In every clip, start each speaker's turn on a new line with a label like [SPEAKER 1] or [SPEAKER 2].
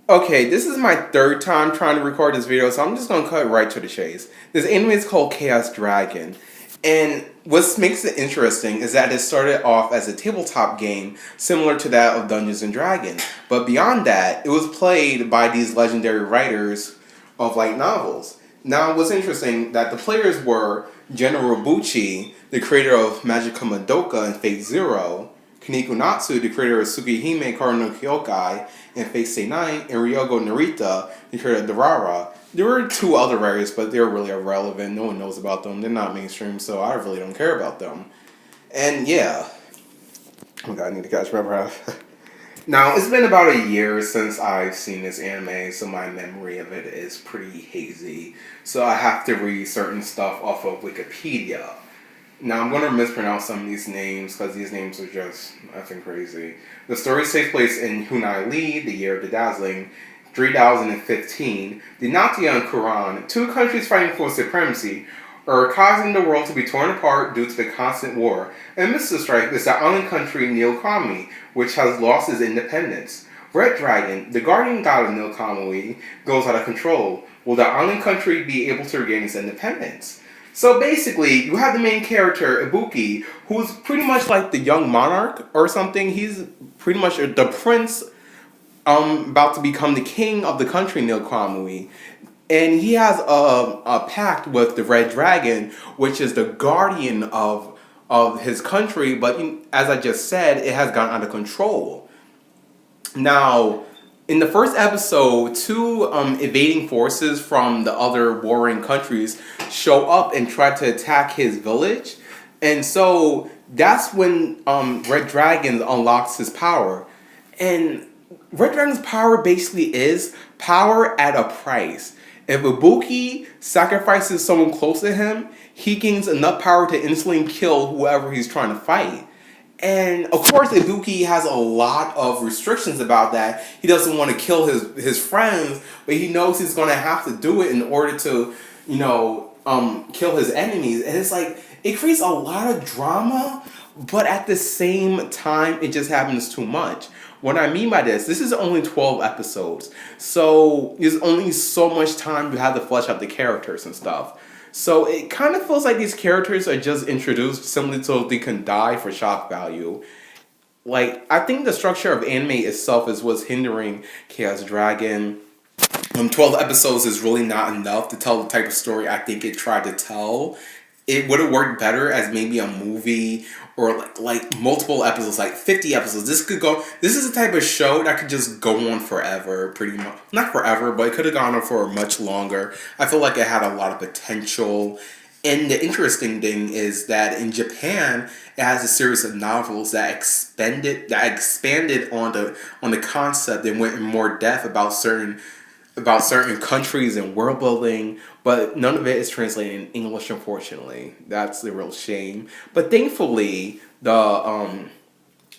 [SPEAKER 1] Okay, this is my third time trying to record this video, so I'm just gonna cut right to the chase. This anime is called Chaos Dragon, and what makes it interesting is that it started off as a tabletop game similar to that of Dungeons and Dragons. But beyond that, it was played by these legendary writers of light novels. Now, what's interesting that the players were General Buchi, the creator of Magica Madoka and Fate Zero, Kiniko Natsu, the creator of Tsukihime Karo Kyokai and Fate Stay Night, and Ryogo Narita, the creator of Durara. There were two other writers, but they're really irrelevant. No one knows about them. They're not mainstream, so I really don't care about them. And yeah. Oh my god, I need to catch my breath. Now, it's been about a year since I've seen this anime, so my memory of it is pretty hazy. So I have to read certain stuff off of Wikipedia. Now, I'm going to mispronounce some of these names because these names are just effing crazy. The story takes place in Hunai Li, the year of the Dazzling, 3015. The Natia and Quran, two countries fighting for supremacy, are causing the world to be torn apart due to the constant war. And amidst the strife is the island country Nilkami, which has lost its independence. Red Dragon, the guardian god of Nilkami, goes out of control. Will the island country be able to regain its independence? So basically, you have the main character, Ibuki, who's pretty much like the young monarch or something. He's pretty much the prince about to become the king of the country, Nilkamui. And he has a pact with the Red Dragon, which is the guardian of his country. But as I just said, it has gone out of control. Now, in the first episode, two invading forces from the other warring countries show up and try to attack his village. And so that's when Red Dragon unlocks his power. And Red Dragon's power basically is power at a price. If Ibuki sacrifices someone close to him, he gains enough power to instantly kill whoever he's trying to fight. And of course, Ibuki has a lot of restrictions about that. He doesn't want to kill his friends, but he knows he's going to have to do it in order to, kill his enemies. And it's like, it creates a lot of drama, but at the same time, it just happens too much. What I mean by this is only 12 episodes. So there's only so much time to have to flesh out the characters and stuff. So it kind of feels like these characters are just introduced simply so they can die for shock value. Like, I think the structure of anime itself is what's hindering Chaos Dragon. 12 episodes is really not enough to tell the type of story I think it tried to tell. It would have worked better as maybe a movie or like multiple episodes, like 50 episodes. This is the type of show that could just go on forever, pretty much. Not forever, but it could have gone on for much longer. I feel like it had a lot of potential. And the interesting thing is that in Japan, it has a series of novels that expanded on the concept and went in more depth about certain countries and world building, but none of it is translated in English, unfortunately. That's the real shame. But thankfully, the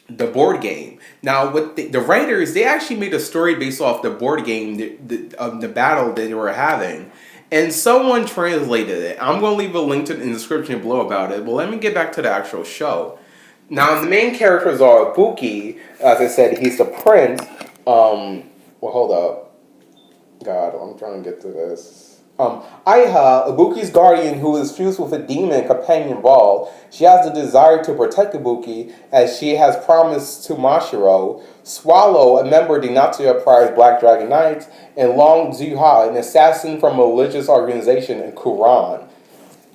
[SPEAKER 1] board game. Now, with the writers, they actually made a story based off the board game, the battle that they were having. And someone translated it. I'm going to leave a link in the description below about it, but let me get back to the actual show. Now, the main characters are Ibuki. As I said, he's the prince. Hold up. God, I'm trying to get to this. Aiha, Ibuki's guardian who is fused with a demon companion Ball. She has the desire to protect Ibuki as she has promised to Mashiro. Swallow, a member of the Natsuya Pride's Black Dragon Knights. And Long Zuha, an assassin from a religious organization in Quran.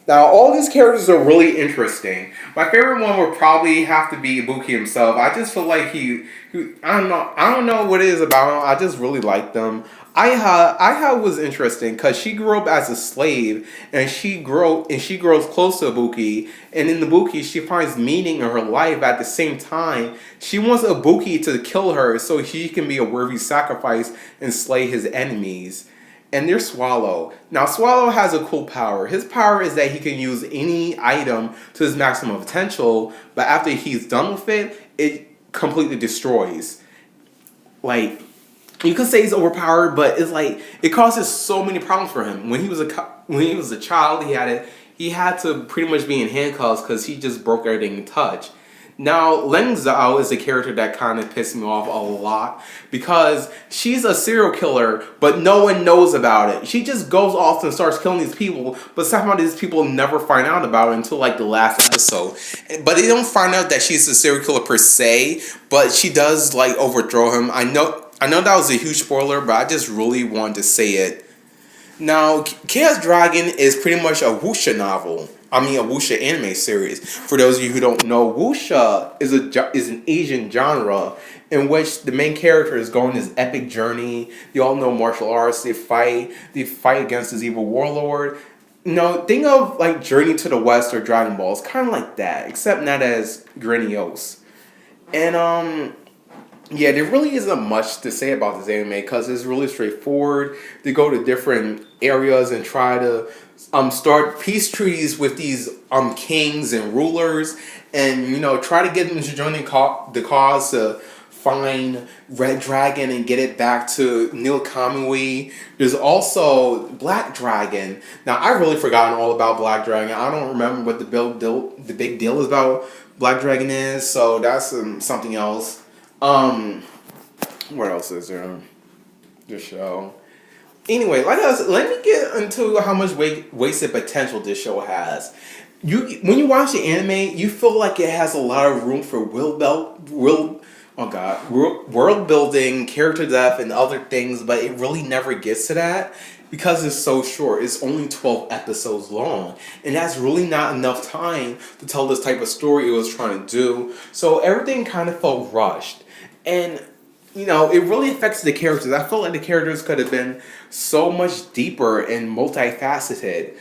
[SPEAKER 1] Now, all these characters are really interesting. My favorite one would probably have to be Ibuki himself. I just feel like I don't know what it is about him. I just really like them. Aiha was interesting because she grew up as a slave, and she grows close to Ibuki. And in Ibuki, she finds meaning in her life. At the same time, she wants Ibuki to kill her so he can be a worthy sacrifice and slay his enemies. And there's Swallow. Now, Swallow has a cool power. His power is that he can use any item to his maximum potential, but after he's done with it, it completely destroys. Like, you could say he's overpowered, but it's like it causes so many problems for him. When he was a child, he had to pretty much be in handcuffs because he just broke everything in touch. Now, Leng Zhao is a character that kind of pissed me off a lot because she's a serial killer, but no one knows about it. She just goes off and starts killing these people, but somehow these people never find out about it until like the last episode. But they don't find out that she's a serial killer per se, but she does like overthrow him. I know that was a huge spoiler, but I just really wanted to say it. Now, Chaos Dragon is pretty much a wuxia novel. I mean, a wuxia anime series. For those of you who don't know, wuxia is an Asian genre in which the main character is going this epic journey. You all know martial arts. They fight against this evil warlord. Think of like Journey to the West or Dragon Ball. It's kind of like that, except not as grandiose. And yeah, there really isn't much to say about this anime because it's really straightforward. They go to different areas and try to start peace treaties with these kings and rulers, and try to get them to join the cause to find Red Dragon and get it back to Neil Kamui. There's also Black Dragon. Now I really forgotten all about Black Dragon. I don't remember what the big deal is about Black Dragon is. So that's something else. What else is there? The show. Anyway, let me get into how much wasted potential this show has. When you watch the anime, you feel like it has a lot of room for world building, character depth, and other things, but it really never gets to that because it's so short. It's only 12 episodes long, and that's really not enough time to tell this type of story it was trying to do. So everything kind of felt rushed. And, it really affects the characters. I felt like the characters could have been so much deeper and multifaceted.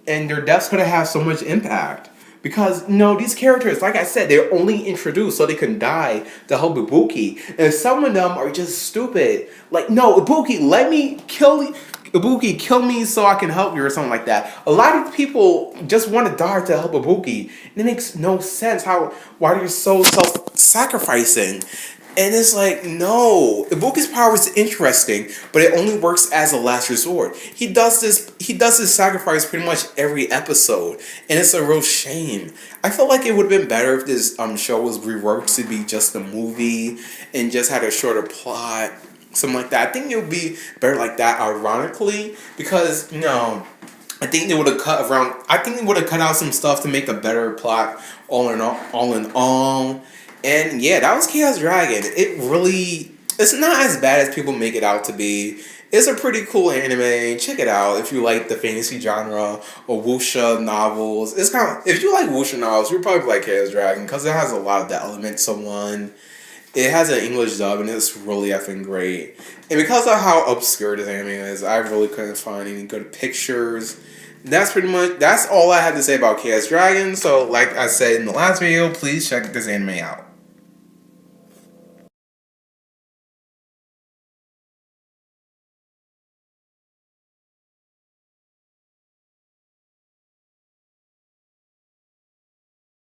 [SPEAKER 1] And their deaths could have had so much impact. Because, these characters, like I said, they're only introduced so they can die to help Ibuki. And some of them are just stupid. Like, no, Ibuki, let me kill you. Ibuki, kill me so I can help you or something like that. A lot of people just want to die to help Ibuki. And it makes no sense why they're so self-sacrificing. And it's like, no, Ibuki's power is interesting, but it only works as a last resort. He does this sacrifice pretty much every episode, and it's a real shame. I feel like it would have been better if this show was reworked to be just a movie and just had a shorter plot, something like that. I think it would be better like that, ironically, because I think they would have cut out some stuff to make a better plot. All in all. And yeah, that was Chaos Dragon. It's not as bad as people make it out to be. It's a pretty cool anime. Check it out if you like the fantasy genre or wuxia novels. If you like wuxia novels, you'll probably like Chaos Dragon because it has a lot of the elements of one. It has an English dub and it's really effing great. And because of how obscure this anime is, I really couldn't find any good pictures. That's all I had to say about Chaos Dragon. So like I said in the last video, please check this anime out.